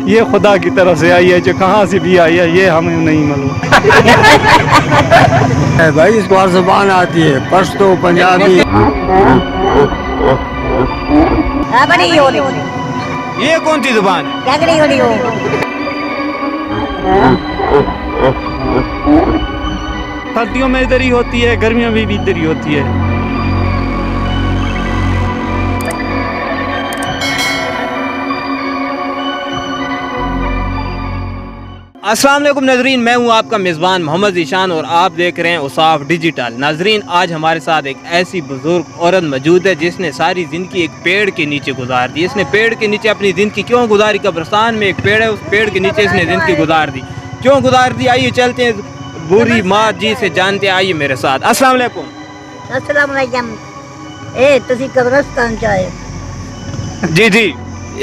یہ خدا کی طرف سے آئی ہے، جو کہاں سے بھی آئی ہے یہ ہمیں نہیں معلوم۔ بھائی اس کو ہر زبان آتی ہے، پشتو، پنجابی۔ یہ کون سی زبان ہے؟ سردیوں میں ادھر ہی ہوتی ہے، گرمیوں میں بھی ادھر ہی ہوتی ہے۔ السلام علیکم ناظرین، میں ہوں آپ کا میزبان محمد ذیشان اور آپ دیکھ رہے ہیں اوصاف ڈیجیٹل۔ ناظرین، آج ہمارے ساتھ ایک ایسی بزرگ عورت موجود ہے جس نے ساری زندگی ایک پیڑ کے نیچے گزار دی۔ اس نے پیڑ کے نیچے اپنی زندگی کیوں گزاری؟ قبرستان میں ایک پیڑ ہے، اس پیڑ کے نیچے اس نے زندگی گزار دی۔ کیوں گزار دی؟ آئیے چلتے ہیں بوڑھی ماں جی سے جانتے ہیں، آئیے میرے ساتھ۔ السلام علیکم۔ السلام علیکم۔ تسی قبرستان چاہے؟ جی جی،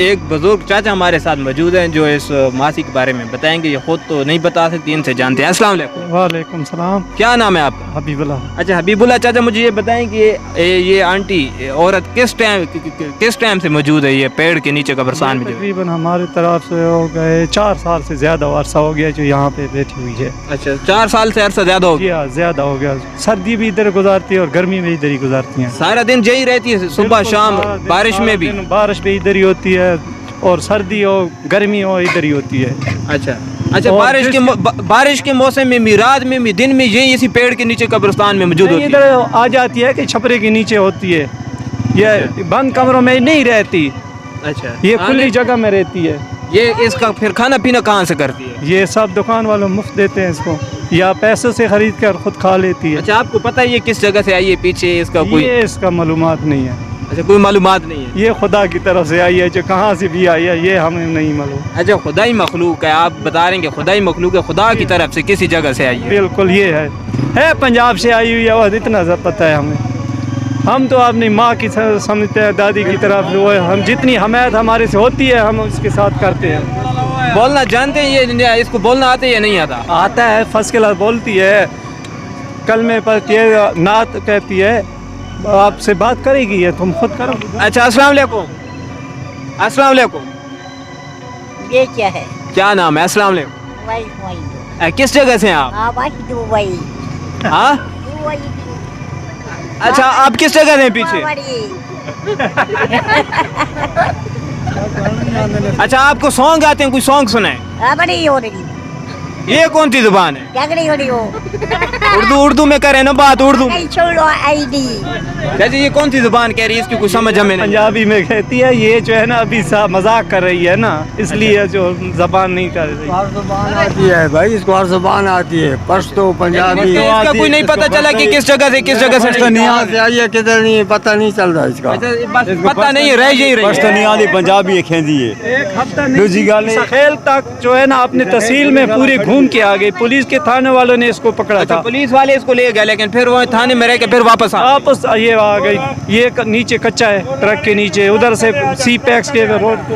ایک بزرگ چاچا ہمارے ساتھ موجود ہیں جو اس ماسی کے بارے میں بتائیں گے۔ یہ خود تو نہیں بتا سکتی، ان سے جانتے ہیں۔ السلام علیکم۔ وعلیکم السلام۔ کیا نام ہے آپ کا؟ حبیب اللہ۔ اچھا حبیب اللہ چاچا، مجھے یہ بتائیں کہ یہ آنٹی عورت کس ٹائم سے موجود ہے یہ پیڑ کے نیچے قبرستان میں؟ تقریباً ہماری طرف سے ہو گئے 4 سال سے زیادہ عرصہ ہو گیا جو یہاں پہ بیٹھی ہوئی ہے۔ اچھا 4 سال سے عرصہ زیادہ ہو گیا؟ زیادہ ہو گیا۔ سردی بھی ادھر گزارتی ہے اور گرمی بھی ادھر ہی گزارتی ہیں۔ سارا دن یہی رہتی ہے، صبح شام، بارش میں بھی؟ بارش بھی ادھر ہی ہوتی ہے اور سردی ہو گرمی ہو ادھر ہی ہوتی ہے۔ اچھا اچھا، بارش کے موسم میں بھی، رات میں بھی، دن میں یہی اسی پیڑ کے نیچے قبرستان میں موجود ہوتی ہے؟ ادھر آ جاتی ہے کہ چھپرے کے نیچے ہوتی ہے، یہ بند کمروں میں نہیں رہتی۔ اچھا، یہ کھلی جگہ میں رہتی ہے۔ یہ اس کا پھر کھانا پینا کہاں سے کرتی ہے؟ یہ سب دکان والوں مفت دیتے ہیں اس کو، یا پیسوں سے خرید کر خود کھا لیتی ہے۔ اچھا، آپ کو پتہ ہے یہ کس جگہ سے آئی ہے؟ پیچھے اس کا کوئی؟ یہ اس کا معلومات نہیں ہے۔ اچھا، کوئی معلومات نہیں ہے؟ یہ خدا کی طرف سے آئی ہے، جو کہاں سے بھی آئی ہے یہ ہمیں نہیں معلوم۔ اچھا، خدائی مخلوق ہے، آپ بتا رہے ہیں کہ خدائی مخلوق ہے، خدا کی طرف سے کسی جگہ سے آئی ہے؟ بالکل، یہ ہے پنجاب سے آئی ہوئی ہے، اور اتنا پتہ ہے ہمیں۔ ہم تو اپنی ماں کی سمجھتے ہیں، دادی کی طرف، ہم جتنی حمایت ہمارے سے ہوتی ہے ہم اس کے ساتھ کرتے ہیں۔ بولنا جانتے ہیں یہ؟ اس کو بولنا آتا ہے یا نہیں آتا؟ آتا ہے، فرسٹ کلاس بولتی ہے، کلمے پڑھتی ہے، نعت کہتی ہے۔ آپ سے بات کرے گی یہ، تم خود کرو۔ اچھا، السلام علیکم۔ السلام علیکم۔ یہ کیا ہے؟ کیا نام ہے؟ السلام علیکم۔ کس جگہ سے ہیں آپ؟ ہاں، اچھا، آپ کس جگہ سے ہیں پیچھے؟ اچھا، آپ کو سانگ آتے ہیں؟ کوئی سانگ سنائیں۔ یہ کون سی زبان ہے؟ اردو میں کریں نا بات، اردو میں۔ جیسے یہ کون سی زبان کہہ رہی ہے؟ اس کی کوئی سمجھ ہمیں نہیں۔ پنجابی میں کہتی ہے، یہ جو ہے نا ابھی مذاق کر رہی ہے نا، اس لیے جو زبان نہیں کر رہی۔ ہر زبان آتی ہے بھائی، اس کو ہر زبان آتی ہے، پشتو، پنجابی۔ اس کا کوئی نہیں پتہ چلا کہ کس جگہ سے کس جگہ سے آئی ہے، کدھر نہیں پتہ نہیں چل رہا اس کا۔ پتہ نہیں، رہ یہی رہی پشتو نہیں آتی، پنجابی کھیندی ہے۔ ایک ہفتہ سخیل تک جو ہے نا اپنے تحصیل میں پورے گھوم کے آ گئی، پولیس کے تھانے والوں نے اس کو پکڑا تھا۔ پولیس والے اس کو لے گئے، لیکن پھر وہ تھانے میں رہ کے پھر واپس یہ آ گئی۔ یہ نیچے کچا ہے، ٹرک کے نیچے، ادھر سے سی پیکس کے روڈ پہ۔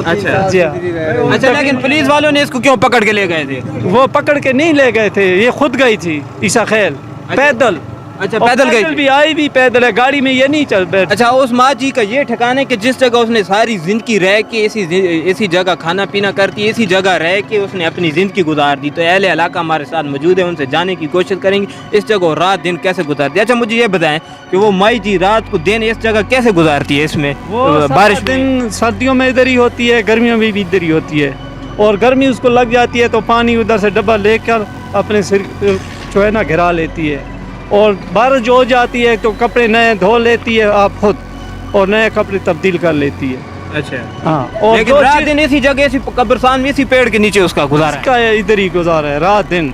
اچھا، لیکن پولیس والوں نے اس کو کیوں پکڑ کے لے گئے تھے؟ وہ پکڑ کے نہیں لے گئے تھے، یہ خود گئی تھی عیسیٰ خیل پیدل۔ اچھا، پیدل گئی بھی، آئی بھی پیدل ہے، گاڑی میں یہ نہیں چل بیٹھ۔ اچھا، اس ماں جی کا یہ ٹھکانا ہے کہ جس جگہ اس نے ساری زندگی رہ کے اسی جگہ کھانا پینا کرتی ہے، اسی جگہ رہ کے اس نے اپنی زندگی گزار دی۔ تو اہل علاقہ ہمارے ساتھ موجود ہے، ان سے جانے کی کوشش کریں گے اس جگہ رات دن کیسے گزارتی ہے۔ اچھا، مجھے یہ بتائیں کہ وہ مائی جی رات کو دن اس جگہ کیسے گزارتی ہے؟ اس میں بارش دن سردیوں میں ادھر ہی ہوتی ہے، گرمیوں میں بھی ادھر ہی ہوتی ہے، اور گرمی اس کو لگ جاتی ہے تو پانی ادھر سے ڈبہ لے کر اپنے سر جو ہے نا گھرا لیتی ہے، اور بارش جو ہو جاتی ہے تو کپڑے نئے دھو لیتی ہے آپ خود، اور نئے کپڑے تبدیل کر لیتی ہے۔ اچھا، ہاں، اور لیکن رات دن اسی جگہ، اسی قبرستان میں، اسی پیڑ کے نیچے اس کا گزارا ہے؟ ادھر ہی گزارا ہے رات دن۔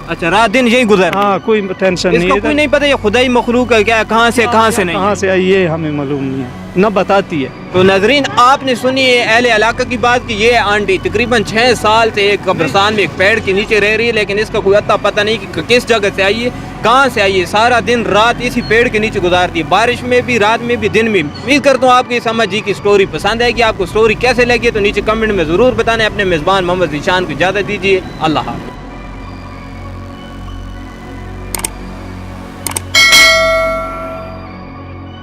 اچھا، رات دن یہی گزر؟ ہاں، کوئی ٹینشن نہیں ہے۔ کوئی نہیں پتہ یہ خدائی مخلوق ہے کیا؟ کہاں سے نہیں؟ کہاں سے آئی یہ ہمیں معلوم نہیں ہے، نہ بتاتی ہے۔ تو ناظرین، آپ نے سنی ہے اہل علاقہ کی بات کہ یہ آنٹی تقریباً 6 سال سے ایک قبرستان میں ایک پیڑ کے نیچے رہ رہی ہے، لیکن اس کا کوئی اتا پتہ نہیں کہ کس جگہ سے آئی ہے، کہاں سے آئی ہے۔ سارا دن رات اسی پیڑ کے نیچے گزارتی ہے، بارش میں بھی، رات میں بھی، دن میں بھی۔ امید کرتا ہوں آپ کی سمجھ جی کی سٹوری پسند آئے گی۔ آپ کو سٹوری کیسے لگی تو نیچے کمنٹ میں ضرور بتانا۔ اپنے میزبان محمد ذیشان کو اجازت دیجیے، اللہ حافظ۔